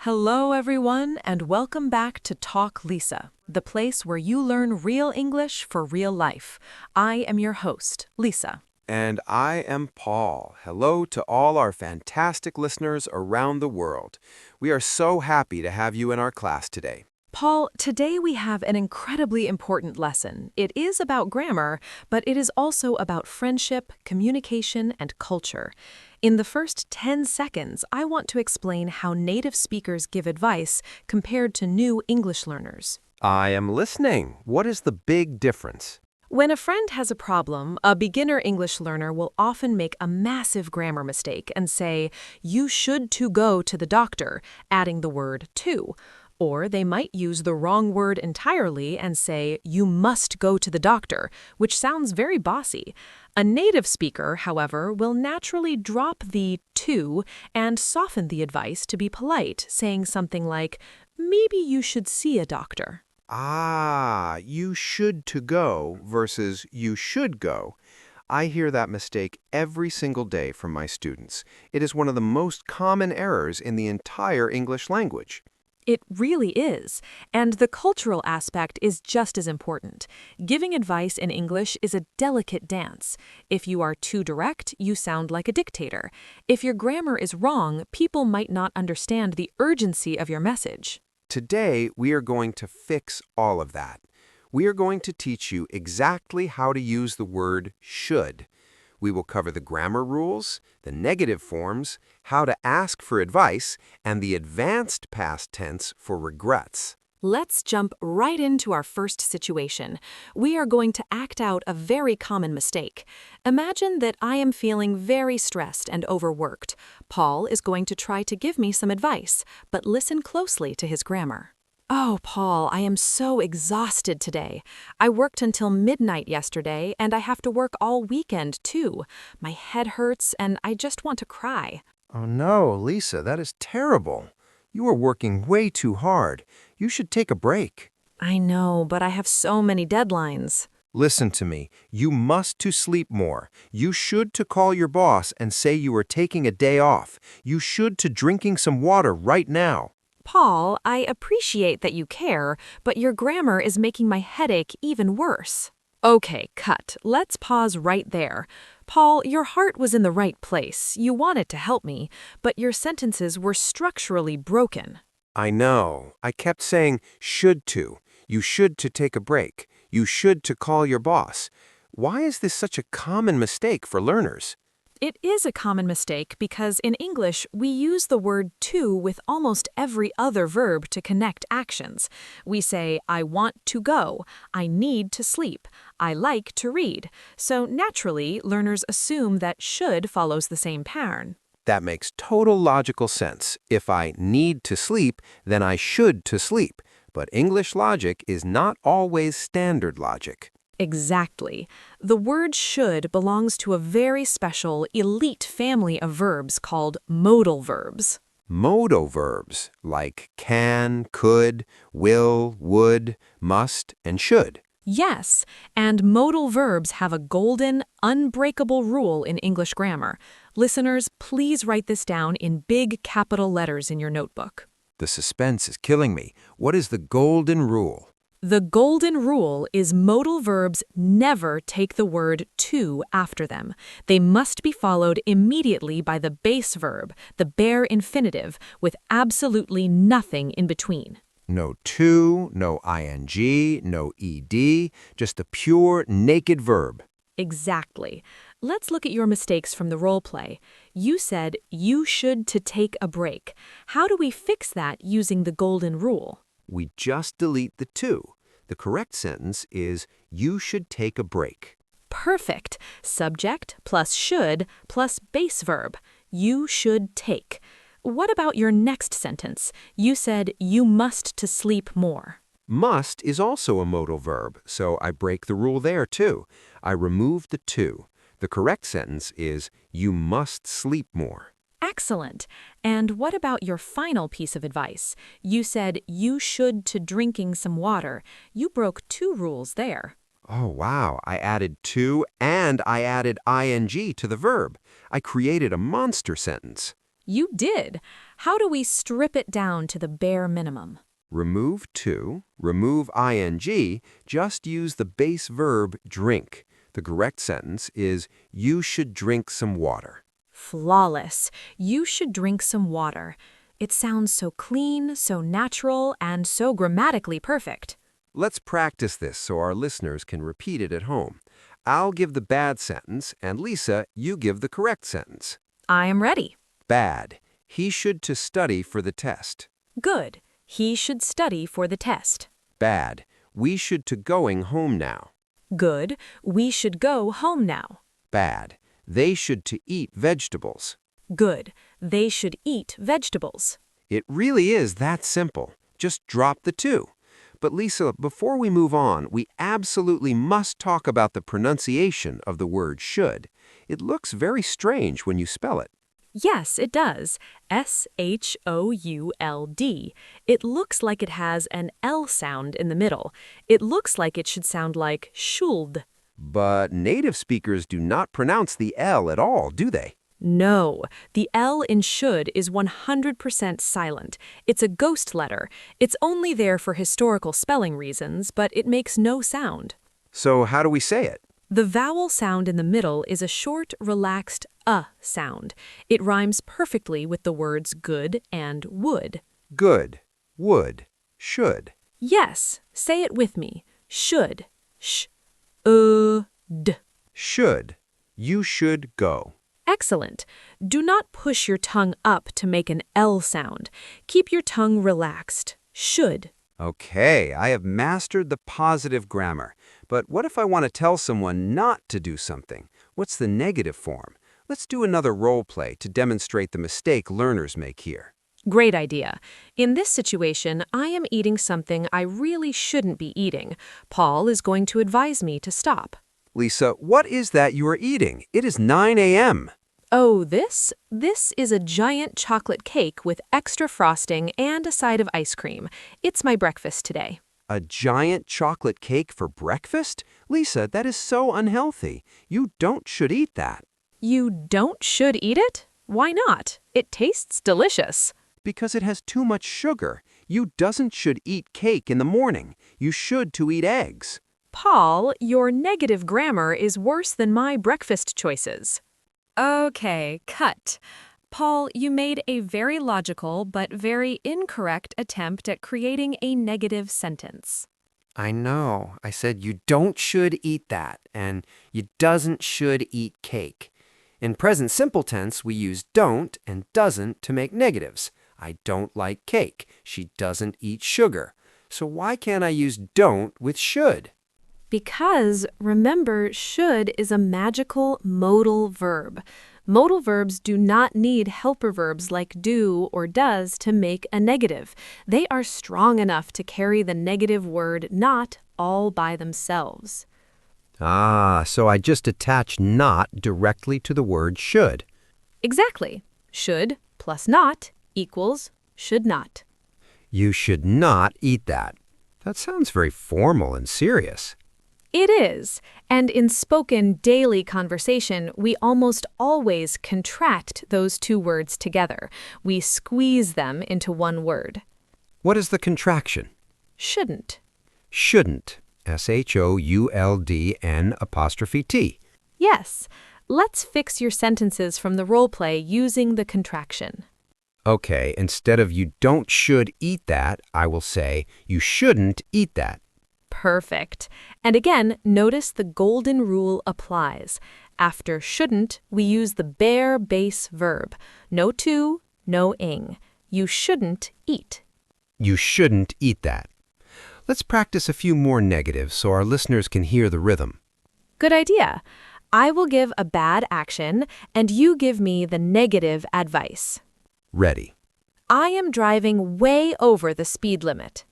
Hello, everyone, and welcome back to Talk Lisa, the place where you learn real English for real life. I am your host, Lisa. And I am Paul. Hello to all our fantastic listeners around the world. We are so happy to have you in our class today. Paul, today we have an incredibly important lesson. It is about grammar, but it is also about friendship, communication, and culture. In the first 10 seconds, I want to explain how native speakers give advice compared to new English learners. I am listening. What is the big difference? When a friend has a problem, a beginner English learner will often make a massive grammar mistake and say, "You should to go to the doctor," adding the word to. Or they might use the wrong word entirely and say, "You must go to the doctor," which sounds very bossy. A native speaker, however, will naturally drop the to and soften the advice to be polite, saying something like, "Maybe you should see a doctor." You should to go versus you should go. I hear that mistake every single day from my students. It is one of the most common errors in the entire English language. It really is, and the cultural aspect is just as important. Giving advice in English is a delicate dance. If you are too direct, you sound like a dictator. If your grammar is wrong, people might not understand the urgency of your message. Today, we are going to fix all of that. We are going to teach you exactly how to use the word should. We will cover the grammar rules, the negative forms, how to ask for advice, and the advanced past tense for regrets. Let's jump right into our first situation. We are going to act out a very common mistake. Imagine that I am feeling very stressed and overworked. Paul is going to try to give me some advice, but listen closely to his grammar. "Oh, Paul, I am so exhausted today. I worked until midnight yesterday, and I have to work all weekend, too. My head hurts, and I just want to cry." Oh no, Lisa, that is terrible. You are working way too hard. You should take a break. I know, but I have so many deadlines. Listen to me. You must to sleep more. You should to call your boss and say you are taking a day off. You should to drinking some water right now. Paul, I appreciate that you care, but your grammar is making my headache even worse. Okay, cut. Let's pause right there. Paul, your heart was in the right place. You wanted to help me, but your sentences were structurally broken. I know. I kept saying should to. You should to take a break. You should to call your boss. Why is this such a common mistake for learners? It is a common mistake because in English, we use the word to with almost every other verb to connect actions. We say, "I want to go," "I need to sleep," "I like to read." So naturally, learners assume that should follows the same pattern. That makes total logical sense. If I need to sleep, then I should to sleep. But English logic is not always standard logic. Exactly. The word should belongs to a very special, elite family of verbs called modal verbs. Modal verbs like can, could, will, would, must, and should. Yes, and modal verbs have a golden, unbreakable rule in English grammar. Listeners, please write this down in big capital letters in your notebook. The suspense is killing me. What is the golden rule? The golden rule is modal verbs never take the word to after them. They must be followed immediately by the base verb, the bare infinitive, with absolutely nothing in between. No to, no ing, no ed, just a pure, naked verb. Exactly. Let's look at your mistakes from the role play. You said you should to take a break. How do we fix that using the golden rule? We just delete the to. The correct sentence is, you should take a break. Perfect. Subject plus should plus base verb. You should take. What about your next sentence? You said you must to sleep more. Must is also a modal verb, so I break the rule there too. I remove the to. The correct sentence is, you must sleep more. Excellent. And what about your final piece of advice? You said you should to drinking some water. You broke two rules there. Oh, wow. I added to and I added ing to the verb. I created a monster sentence. You did. How do we strip it down to the bare minimum? Remove to, remove ing, just use the base verb drink. The correct sentence is, you should drink some water. Flawless. You should drink some water. It sounds so clean, so natural, and so grammatically perfect. Let's practice this so our listeners can repeat it at home. I'll give the bad sentence, and Lisa, you give the correct sentence. I am ready. Bad. He should to study for the test. Good. He should study for the test. Bad. We should to going home now. Good. We should go home now. Bad. They should to eat vegetables. Good. They should eat vegetables. It really is that simple. Just drop the to. But Lisa, before we move on, we absolutely must talk about the pronunciation of the word should. It looks very strange when you spell it. Yes, it does. should. It looks like it has an L sound in the middle. It looks like it should sound like should. But native speakers do not pronounce the L at all, do they? No, the L in should is 100% silent. It's a ghost letter. It's only there for historical spelling reasons, but it makes no sound. So how do we say it? The vowel sound in the middle is a short, relaxed sound. It rhymes perfectly with the words good and would. Good, would, should. Yes, say it with me. Should. D. Should. You should go. Excellent. Do not push your tongue up to make an L sound. Keep your tongue relaxed. Should. Okay, I have mastered the positive grammar. But what if I want to tell someone not to do something? What's the negative form? Let's do another role play to demonstrate the mistake learners make here. Great idea. In this situation, I am eating something I really shouldn't be eating. Paul is going to advise me to stop. Lisa, what is that you are eating? It is 9 a.m. Oh, this? This is a giant chocolate cake with extra frosting and a side of ice cream. It's my breakfast today. A giant chocolate cake for breakfast? Lisa, that is so unhealthy. You don't should eat that. You don't should eat it? Why not? It tastes delicious. Because it has too much sugar. You doesn't should eat cake in the morning. You should to eat eggs. Paul, your negative grammar is worse than my breakfast choices. Okay, cut. Paul, you made a very logical but very incorrect attempt at creating a negative sentence. I know. I said you don't should eat that, and you doesn't should eat cake. In present simple tense, we use don't and doesn't to make negatives. I don't like cake. She doesn't eat sugar. So why can't I use don't with should? Because, remember, should is a magical modal verb. Modal verbs do not need helper verbs like do or does to make a negative. They are strong enough to carry the negative word not all by themselves. Ah, so I just attach not directly to the word should. Exactly. Should plus not equals should not. You should not eat that. That sounds very formal and serious. It is, and in spoken daily conversation, we almost always contract those two words together. We squeeze them into one word. What is the contraction? Shouldn't. Shouldn't. SHOULDN'. Yes. Let's fix your sentences from the role play using the contraction. Okay, instead of you don't should eat that, I will say you shouldn't eat that. Perfect. And again, notice the golden rule applies. After shouldn't, we use the bare base verb. No to, no ing. You shouldn't eat. You shouldn't eat that. Let's practice a few more negatives so our listeners can hear the rhythm. Good idea. I will give a bad action, and you give me the negative advice. Ready. I am driving way over the speed limit.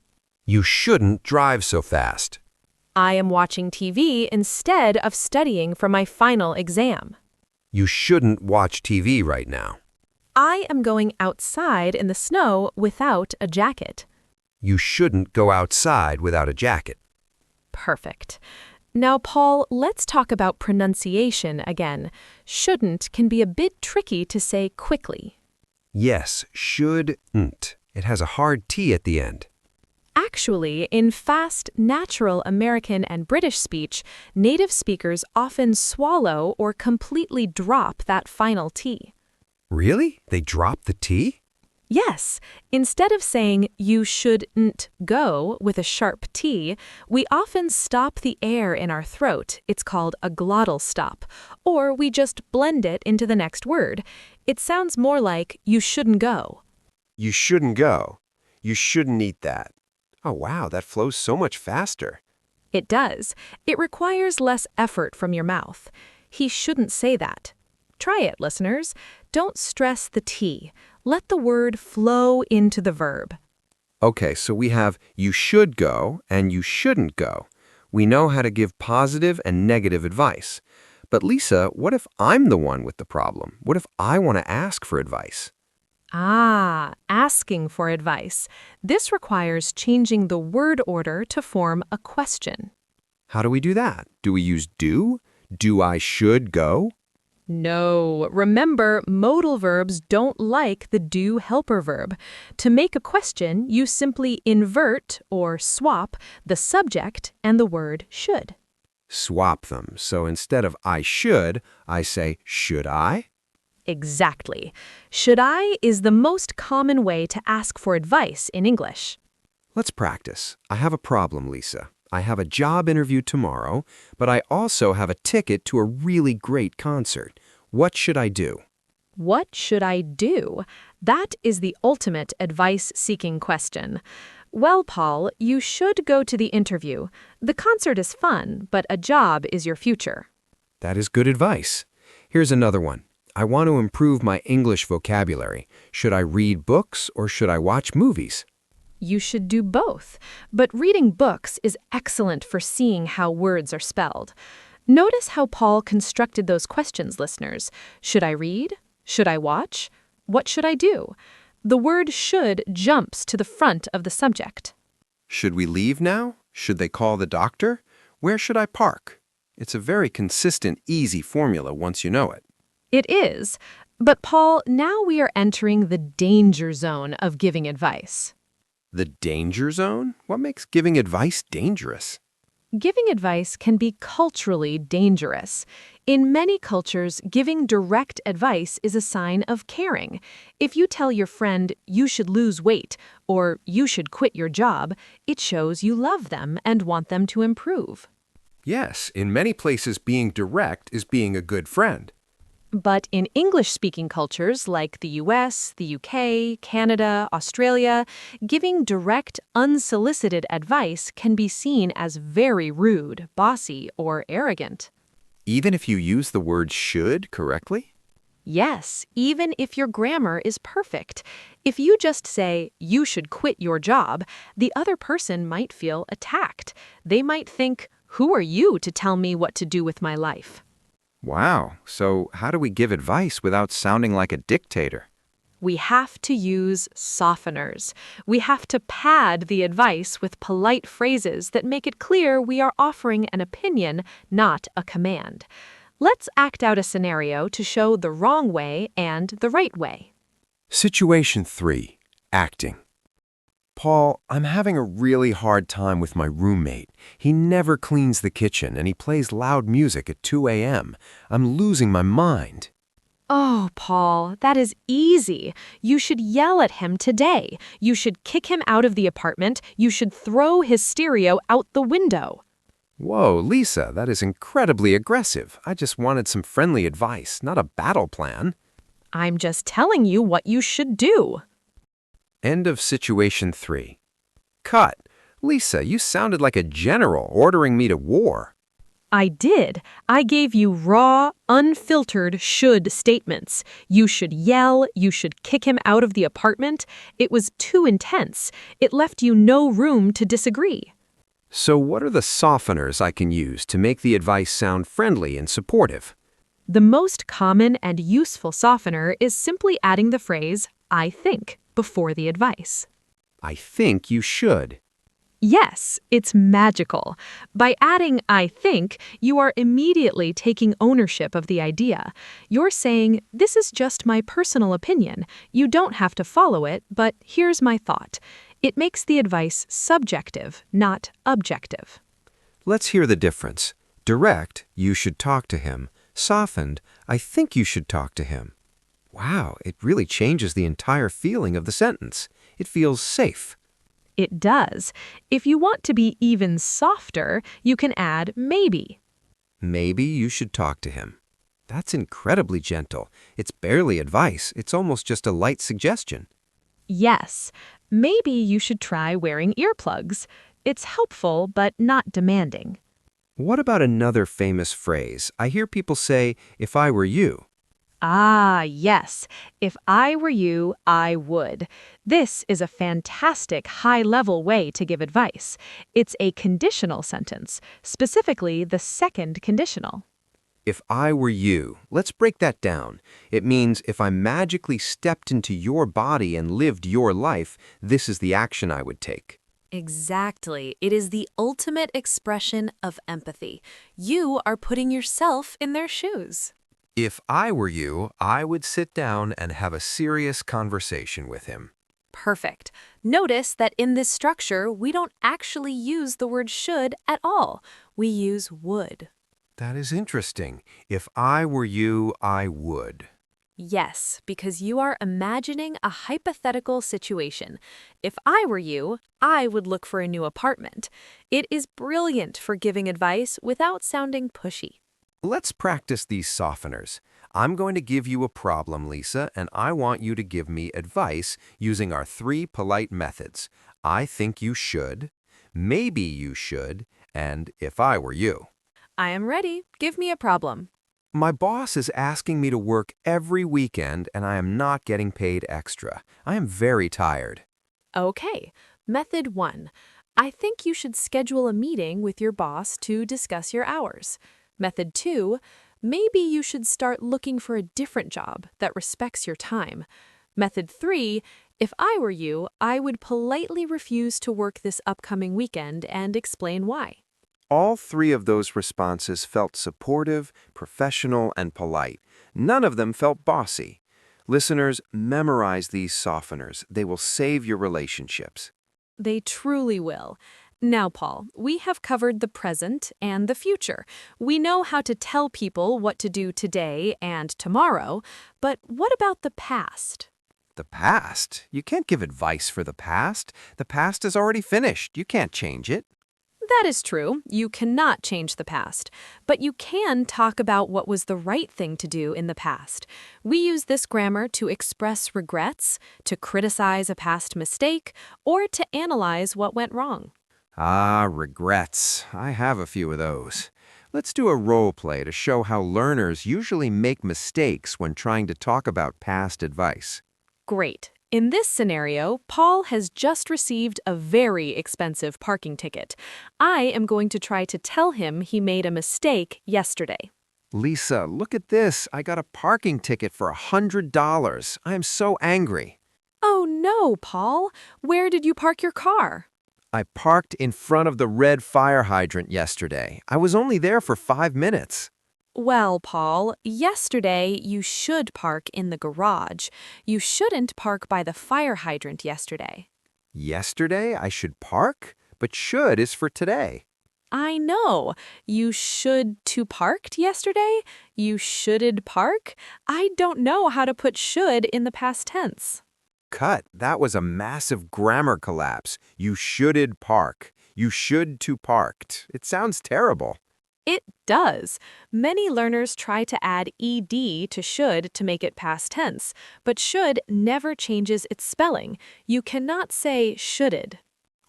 You shouldn't drive so fast. I am watching TV instead of studying for my final exam. You shouldn't watch TV right now. I am going outside in the snow without a jacket. You shouldn't go outside without a jacket. Perfect. Now, Paul, let's talk about pronunciation again. Shouldn't can be a bit tricky to say quickly. Yes, shouldn't. It has a hard T at the end. Actually, in fast, natural American and British speech, native speakers often swallow or completely drop that final T. Really? They drop the T? Yes, instead of saying you shouldn't go with a sharp T, we often stop the air in our throat. It's called a glottal stop. Or we just blend it into the next word. It sounds more like you shouldn't go. You shouldn't go. You shouldn't eat that. Oh, wow, that flows so much faster. It does. It requires less effort from your mouth. He shouldn't say that. Try it, listeners. Don't stress the T. Let the word flow into the verb. Okay, so we have you should go and you shouldn't go. We know how to give positive and negative advice. But Lisa, what if I'm the one with the problem? What if I want to ask for advice? Asking for advice. This requires changing the word order to form a question. How do we do that? Do we use do? Do I should go? No, remember, modal verbs don't like the do helper verb. To make a question, you simply invert or swap the subject and the word should. Swap them. So instead of I should, I say should I? Exactly. Should I is the most common way to ask for advice in English. Let's practice. I have a problem, Lisa. I have a job interview tomorrow, but I also have a ticket to a really great concert. What should I do? What should I do? That is the ultimate advice-seeking question. Well, Paul, you should go to the interview. The concert is fun, but a job is your future. That is good advice. Here's another one. I want to improve my English vocabulary. Should I read books or should I watch movies? You should do both, but reading books is excellent for seeing how words are spelled. Notice how Paul constructed those questions, listeners. Should I read? Should I watch? What should I do? The word should jumps to the front of the subject. Should we leave now? Should they call the doctor? Where should I park? It's a very consistent, easy formula once you know it. It is. But Paul, now we are entering the danger zone of giving advice. The danger zone? What makes giving advice dangerous? Giving advice can be culturally dangerous. In many cultures, giving direct advice is a sign of caring. If you tell your friend, you should lose weight, or you should quit your job, it shows you love them and want them to improve. Yes, in many places being direct is being a good friend. But in English-speaking cultures like the US, the UK, Canada, Australia, giving direct, unsolicited advice can be seen as very rude, bossy, or arrogant. Even if you use the word should correctly? Yes, even if your grammar is perfect. If you just say, you should quit your job, the other person might feel attacked. They might think, who are you to tell me what to do with my life? Wow, so how do we give advice without sounding like a dictator? We have to use softeners. We have to pad the advice with polite phrases that make it clear we are offering an opinion, not a command. Let's act out a scenario to show the wrong way and the right way. Situation 3. Acting. Paul, I'm having a really hard time with my roommate. He never cleans the kitchen and he plays loud music at 2 a.m. I'm losing my mind. Oh, Paul, that is easy. You should yell at him today. You should kick him out of the apartment. You should throw his stereo out the window. Whoa, Lisa, that is incredibly aggressive. I just wanted some friendly advice, not a battle plan. I'm just telling you what you should do. End of situation 3. Cut. Lisa, you sounded like a general ordering me to war. I did. I gave you raw, unfiltered should statements. You should yell. You should kick him out of the apartment. It was too intense. It left you no room to disagree. So what are the softeners I can use to make the advice sound friendly and supportive? The most common and useful softener is simply adding the phrase, I think, before the advice. I think you should. Yes, it's magical. By adding I think, you are immediately taking ownership of the idea. You're saying, this is just my personal opinion. You don't have to follow it, but here's my thought. It makes the advice subjective, not objective. Let's hear the difference. Direct, you should talk to him. Softened, I think you should talk to him. Wow, it really changes the entire feeling of the sentence. It feels safe. It does. If you want to be even softer, you can add maybe. Maybe you should talk to him. That's incredibly gentle. It's barely advice. It's almost just a light suggestion. Yes, maybe you should try wearing earplugs. It's helpful, but not demanding. What about another famous phrase? I hear people say, if I were you. Ah, yes. If I were you, I would. This is a fantastic high-level way to give advice. It's a conditional sentence, specifically the second conditional. If I were you, let's break that down. It means if I magically stepped into your body and lived your life, this is the action I would take. Exactly. It is the ultimate expression of empathy. You are putting yourself in their shoes. If I were you, I would sit down and have a serious conversation with him. Perfect. Notice that in this structure, we don't actually use the word should at all. We use would. That is interesting. If I were you, I would. Yes, because you are imagining a hypothetical situation. If I were you, I would look for a new apartment. It is brilliant for giving advice without sounding pushy. Let's practice these softeners. I'm going to give you a problem, Lisa, and I want you to give me advice using our 3 polite methods. I think you should, maybe you should, and if I were you. I am ready. Give me a problem. My boss is asking me to work every weekend and I am not getting paid extra. I am very tired. Okay. Method 1. I think you should schedule a meeting with your boss to discuss your hours. Method 2. Maybe you should start looking for a different job that respects your time. Method 3. If I were you, I would politely refuse to work this upcoming weekend and explain why. All 3 of those responses felt supportive, professional, and polite. None of them felt bossy. Listeners, memorize these softeners. They will save your relationships. They truly will. Now, Paul, we have covered the present and the future. We know how to tell people what to do today and tomorrow, but what about the past? The past? You can't give advice for the past. The past is already finished. You can't change it. That is true. You cannot change the past. But you can talk about what was the right thing to do in the past. We use this grammar to express regrets, to criticize a past mistake, or to analyze what went wrong. Ah, regrets. I have a few of those. Let's do a role play to show how learners usually make mistakes when trying to talk about past advice. Great. In this scenario, Paul has just received a very expensive parking ticket. I am going to try to tell him he made a mistake yesterday. Lisa, look at this. I got a parking ticket for $100. I am so angry. Oh no, Paul. Where did you park your car? I parked in front of the red fire hydrant yesterday. I was only there for 5 minutes. Well, Paul, yesterday you should park in the garage. You shouldn't park by the fire hydrant yesterday. Yesterday I should park? But should is for today. I know. You should to parked yesterday? You shoulded park? I don't know how to put should in the past tense. Cut. That was a massive grammar collapse. You shoulded park. You should to parked. It sounds terrible. It does. Many learners try to add ed to should to make it past tense, but should never changes its spelling. You cannot say shoulded.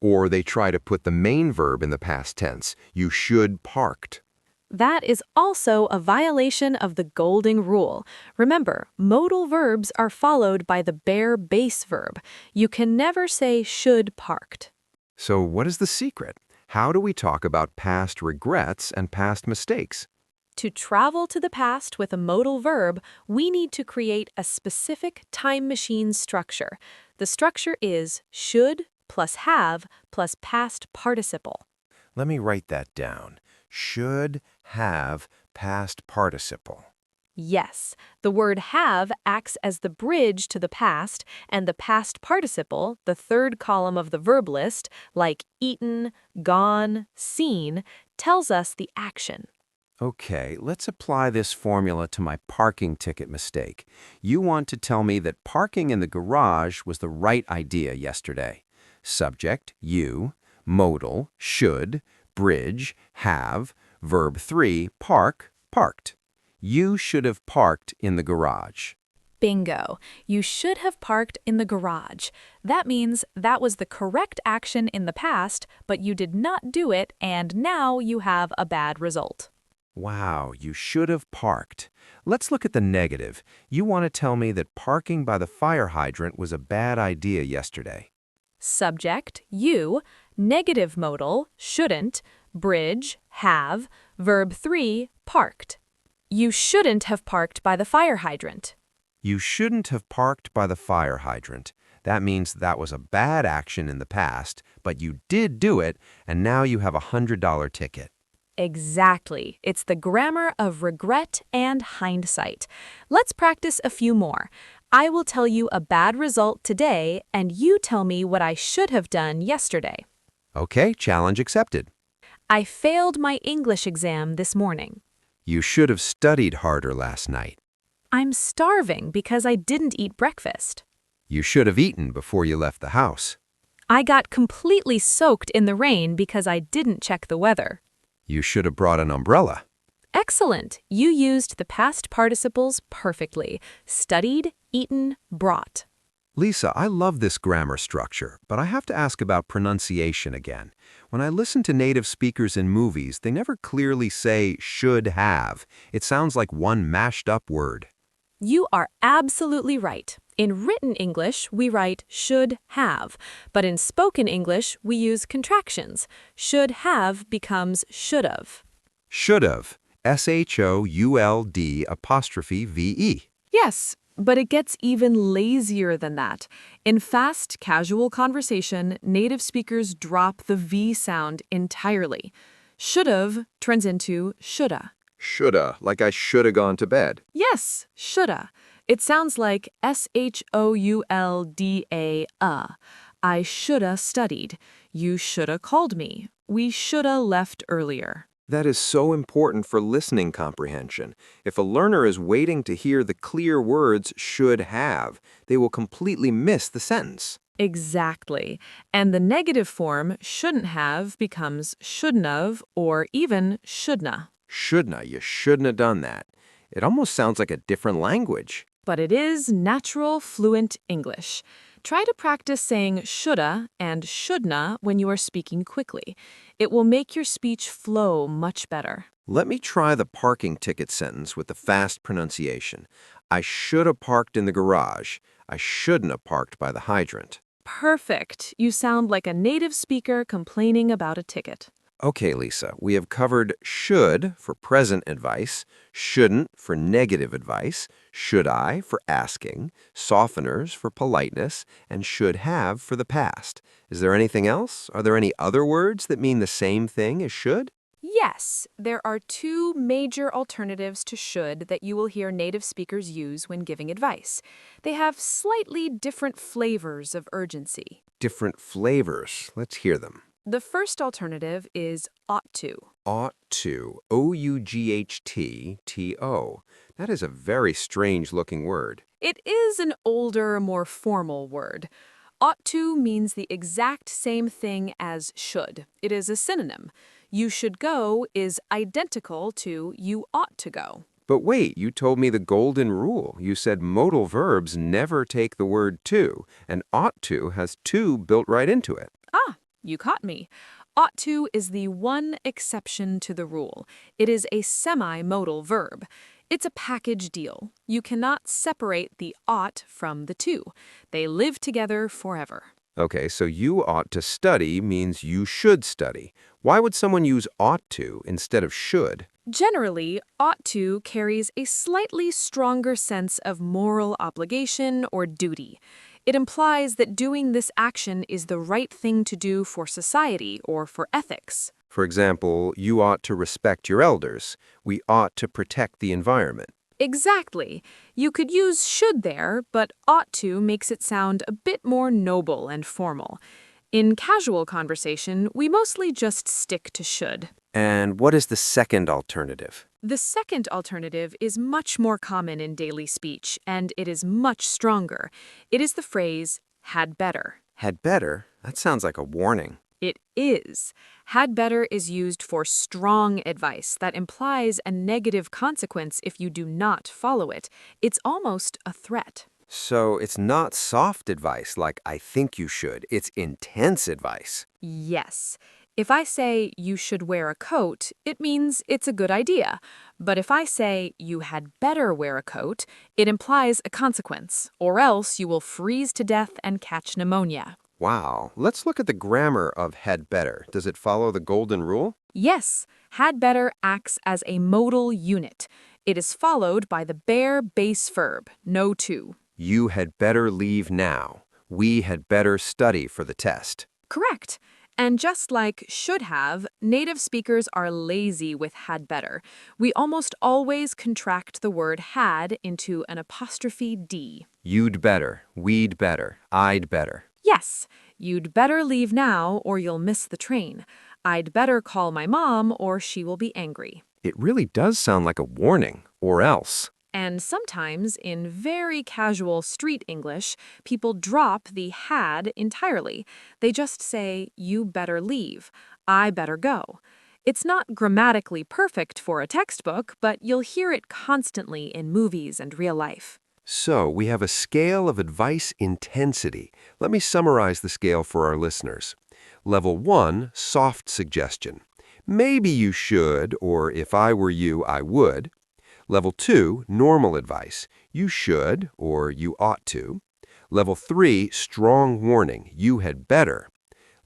Or they try to put the main verb in the past tense. You should parked. That is also a violation of the golden rule. Remember, modal verbs are followed by the bare base verb. You can never say should parked. So what is the secret? How do we talk about past regrets and past mistakes? To travel to the past with a modal verb, we need to create a specific time machine structure. The structure is should, plus have plus past participle. Let me write that down. Should have past participle. Yes, the word have acts as the bridge to the past, and the past participle, the third column of the verb list, like eaten, gone, seen, tells us the action. Okay, let's apply this formula to my parking ticket mistake. You want to tell me that parking in the garage was the right idea yesterday. Subject, you, modal, should, bridge, have, verb 3, park, parked. You should have parked in the garage. Bingo. You should have parked in the garage. That means that was the correct action in the past, but you did not do it, and now you have a bad result. Wow, you should have parked. Let's look at the negative. You want to tell me that parking by the fire hydrant was a bad idea yesterday. Subject, you, negative modal, shouldn't, bridge, have, verb 3, parked. You shouldn't have parked by the fire hydrant. You shouldn't have parked by the fire hydrant. That means that was a bad action in the past, but you did do it, and now you have a $100 ticket. Exactly. It's the grammar of regret and hindsight. Let's practice a few more. I will tell you a bad result today, and you tell me what I should have done yesterday. Okay, challenge accepted. I failed my English exam this morning. You should have studied harder last night. I'm starving because I didn't eat breakfast. You should have eaten before you left the house. I got completely soaked in the rain because I didn't check the weather. You should have brought an umbrella. Excellent. You used the past participles perfectly. Studied, eaten, brought. Lisa, I love this grammar structure, but I have to ask about pronunciation again. When I listen to native speakers in movies, they never clearly say should have. It sounds like one mashed up word. You are absolutely right. In written English, we write should have, but in spoken English, we use contractions. Should have becomes should've. Should've. SHOULD''VE. Yes, but it gets even lazier than that. In fast, casual conversation, native speakers drop the V sound entirely. Should've turns into shoulda. Shoulda, like I shoulda gone to bed. Yes, shoulda. It sounds like SHOULDA. I shoulda studied. You shoulda called me. We shoulda left earlier. That is so important for listening comprehension. If a learner is waiting to hear the clear words should have, they will completely miss the sentence. Exactly. And the negative form shouldn't have becomes shouldn't have or even shouldna. Shouldna, you shouldn't have done that. It almost sounds like a different language. But it is natural, fluent English. Try to practice saying shoulda and shouldna when you are speaking quickly. It will make your speech flow much better. Let me try the parking ticket sentence with the fast pronunciation. I should have parked in the garage. I shouldn't have parked by the hydrant. Perfect. You sound like a native speaker complaining about a ticket. Okay, Lisa, we have covered should for present advice, shouldn't for negative advice, should I for asking, softeners for politeness, and should have for the past. Is there anything else? Are there any other words that mean the same thing as should? Yes, there are two major alternatives to should that you will hear native speakers use when giving advice. They have slightly different flavors of urgency. Different flavors. Let's hear them. The first alternative is ought to. Ought to. OUGHT-TO. That is a very strange-looking word. It is an older, more formal word. Ought to means the exact same thing as should. It is a synonym. You should go is identical to you ought to go. But wait, you told me the golden rule. You said modal verbs never take the word to, and ought to has to built right into it. Ah, you caught me. Ought to is the one exception to the rule. It is a semi-modal verb. It's a package deal. You cannot separate the ought from the to. They live together forever. Okay, so you ought to study means you should study. Why would someone use ought to instead of should? Generally, ought to carries a slightly stronger sense of moral obligation or duty. It implies that doing this action is the right thing to do for society or for ethics. For example, you ought to respect your elders. We ought to protect the environment. Exactly. You could use should there, but ought to makes it sound a bit more noble and formal. In casual conversation, we mostly just stick to should. And what is the second alternative? The second alternative is much more common in daily speech, and it is much stronger. It is the phrase, had better. Had better? That sounds like a warning. It is. Had better is used for strong advice that implies a negative consequence if you do not follow it. It's almost a threat. So it's not soft advice like I think you should. It's intense advice. Yes. If I say you should wear a coat, it means it's a good idea. But if I say you had better wear a coat, it implies a consequence, or else you will freeze to death and catch pneumonia. Wow. Let's look at the grammar of had better. Does it follow the golden rule? Yes, had better acts as a modal unit. It is followed by the bare base verb, no to. You had better leave now. We had better study for the test. Correct. And just like should have, native speakers are lazy with had better. We almost always contract the word had into an apostrophe D. You'd better. We'd better. I'd better. Yes, you'd better leave now or you'll miss the train. I'd better call my mom or she will be angry. It really does sound like a warning, or else. And sometimes, in very casual street English, people drop the had entirely. They just say, you better leave, I better go. It's not grammatically perfect for a textbook, but you'll hear it constantly in movies and real life. So, we have a scale of advice intensity. Let me summarize the scale for our listeners. Level 1, soft suggestion. Maybe you should, or if I were you, I would. Level 2, normal advice. You should, or you ought to. Level 3, strong warning. You had better.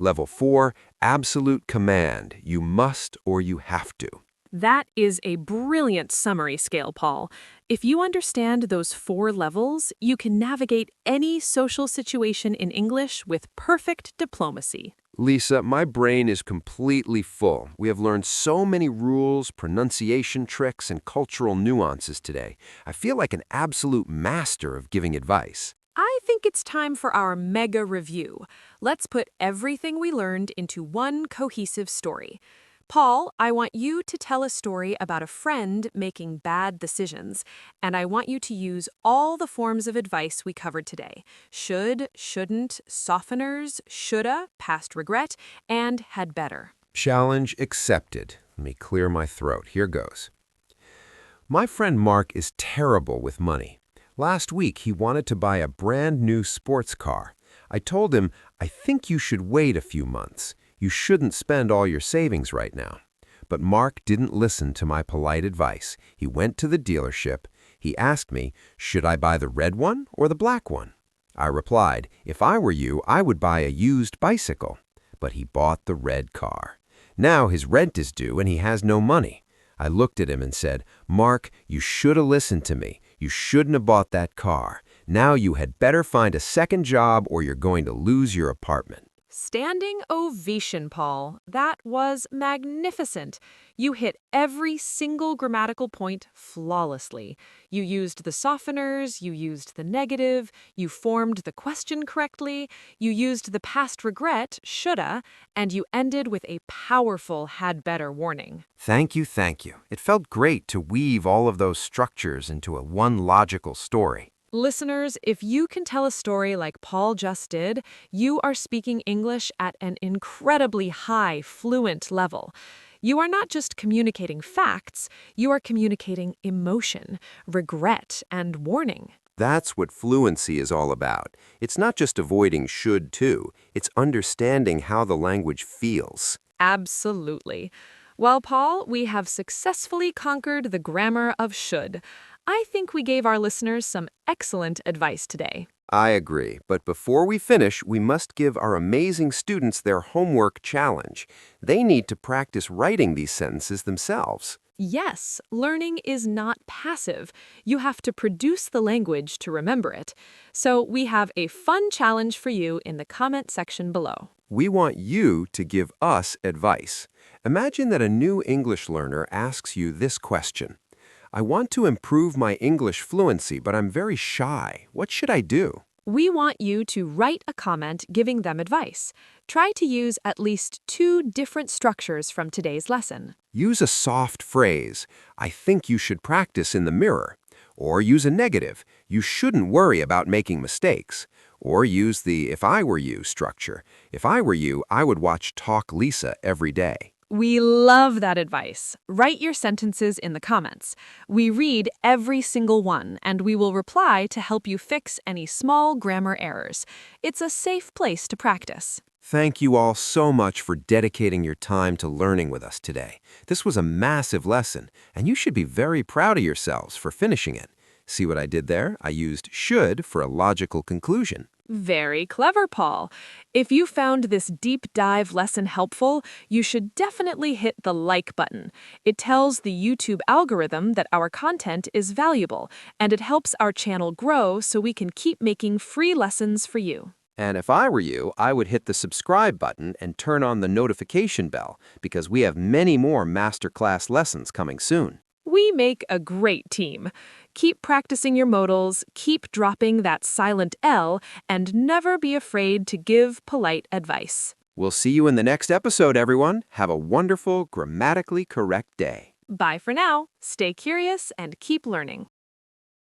Level 4, absolute command. You must or you have to. That is a brilliant summary scale, Paul. If you understand those 4 levels, you can navigate any social situation in English with perfect diplomacy. Lisa, my brain is completely full. We have learned so many rules, pronunciation tricks, and cultural nuances today. I feel like an absolute master of giving advice. I think it's time for our mega review. Let's put everything we learned into one cohesive story. Paul, I want you to tell a story about a friend making bad decisions, and I want you to use all the forms of advice we covered today. Should, shouldn't, softeners, shoulda, past regret, and had better. Challenge accepted. Let me clear my throat. Here goes. My friend Mark is terrible with money. Last week, he wanted to buy a brand new sports car. I told him, I think you should wait a few months. You shouldn't spend all your savings right now. But Mark didn't listen to my polite advice. He went to the dealership. He asked me, should I buy the red one or the black one? I replied, if I were you, I would buy a used bicycle. But he bought the red car. Now his rent is due and he has no money. I looked at him and said, Mark, you should have listened to me. You shouldn't have bought that car. Now you had better find a second job or you're going to lose your apartment. Standing ovation, Paul. That was magnificent. You hit every single grammatical point flawlessly. You used the softeners, you used the negative, you formed the question correctly, you used the past regret, shoulda, and you ended with a powerful had better warning. Thank you, thank you. It felt great to weave all of those structures into one logical story. Listeners, if you can tell a story like Paul just did, you are speaking English at an incredibly high, fluent level. You are not just communicating facts, you are communicating emotion, regret, and warning. That's what fluency is all about. It's not just avoiding should to, it's understanding how the language feels. Absolutely. Well, Paul, we have successfully conquered the grammar of should. I think we gave our listeners some excellent advice today. I agree, but before we finish, we must give our amazing students their homework challenge. They need to practice writing these sentences themselves. Yes, learning is not passive. You have to produce the language to remember it. So we have a fun challenge for you in the comment section below. We want you to give us advice. Imagine that a new English learner asks you this question. I want to improve my English fluency, but I'm very shy. What should I do? We want you to write a comment giving them advice. Try to use at least 2 different structures from today's lesson. Use a soft phrase. I think you should practice in the mirror. Or use a negative. You shouldn't worry about making mistakes. Or use the if I were you structure. If I were you, I would watch Talk Lisa every day. We love that advice. Write your sentences in the comments. We read every single one, and we will reply to help you fix any small grammar errors. It's a safe place to practice. Thank you all so much for dedicating your time to learning with us today. This was a massive lesson, and you should be very proud of yourselves for finishing it. See what I did there? I used should for a logical conclusion. Very clever, Paul. If you found this deep dive lesson helpful, you should definitely hit the like button. It tells the YouTube algorithm that our content is valuable, and it helps our channel grow so we can keep making free lessons for you. And if I were you, I would hit the subscribe button and turn on the notification bell because we have many more masterclass lessons coming soon. We make a great team. Keep practicing your modals, keep dropping that silent L, and never be afraid to give polite advice. We'll see you in the next episode, everyone. Have a wonderful, grammatically correct day. Bye for now. Stay curious and keep learning.